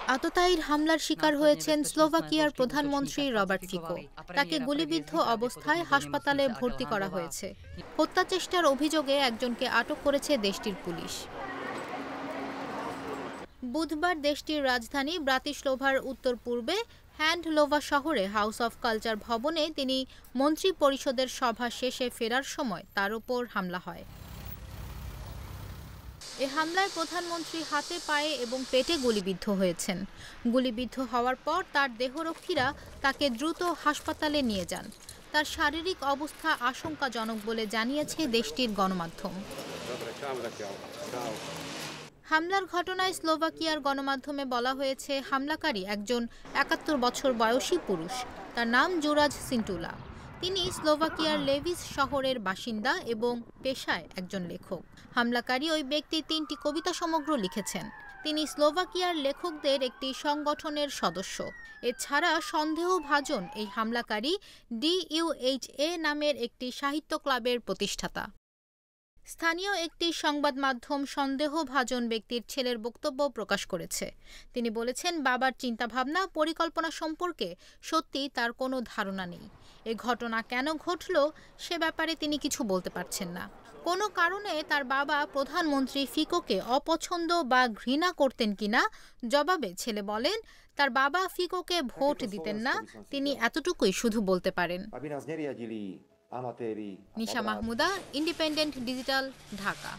আততায়ীর হামলার শিকার হয়েছেন স্লোভাকিয়ার প্রধানমন্ত্রী রবার্ট ফিকো। তাকে গুলিবিদ্ধ অবস্থায় হাসপাতালে ভর্তি করা হয়েছে। হত্যাচেষ্টার অভিযোগে একজনকে আটক করেছে দেশটির পুলিশ। বুধবার দেশটির রাজধানী ব্রাতিস্লাভার উত্তর পূর্বে হ্যান্ডলোভা শহরে হাউস অব কালচার ভবনে তিনি মন্ত্রী পরিষদের সভা শেষে ফেরার সময় তার ওপর হামলা হয়। এ হামলায় প্রধানমন্ত্রী হাতে, পায়ে এবং পেটে গুলিবিদ্ধ হয়েছেন। গুলিবিদ্ধ হওয়ার পর তার দেহরক্ষীরা তাকে দ্রুত হাসপাতালে নিয়ে যান। তার শারীরিক অবস্থা আশঙ্কাজনক বলে জানিয়েছে দেশটির গণমাধ্যম। হামলার ঘটনায় স্লোভাকিয়ার গণমাধ্যমে বলা হয়েছে, হামলাকারী একজন ৭১ বছর বয়সী পুরুষ। তার নাম জুরাজ সিন্টুলা। তিনি স্লোভাকিয়ার লেভিস শহরের বাসিন্দা এবং পেশায় একজন লেখক। হামলাকারী ওই ব্যক্তি ৩টি কবিতা সমগ্র লিখেছেন। তিনি স্লোভাকিয়ার লেখকদের একটি সংগঠনের সদস্য। এছাড়া সন্দেহভাজন এই হামলাকারী DUHA নামের একটি সাহিত্য ক্লাবের প্রতিষ্ঠাতা। স্থানীয় একটি সংবাদ মাধ্যম সন্দেহভাজন ব্যক্তির ছেলের বক্তব্য প্রকাশ করেছে। তিনি বলেছেন, বাবার চিন্তাভাবনা, পরিকল্পনা সম্পর্কে সত্যি তার কোনো ধারণা নেই। এ ঘটনা কেন ঘটল সে ব্যাপারে তিনি কিছু বলতে পারছেন না। কোনো কারণে তার বাবা প্রধানমন্ত্রী ফিকোকে অপছন্দ বা ঘৃণা করতেন কিনা জবাবে ছেলে বলেন, তার বাবা ফিকোকে ভোট দিতেন না, তিনি এতটুকুই শুধু বলতে পারেন। নিশা মাহমুদা, ইন্ডিপেন্ডেন্ট ডিজিটাল, ঢাকা।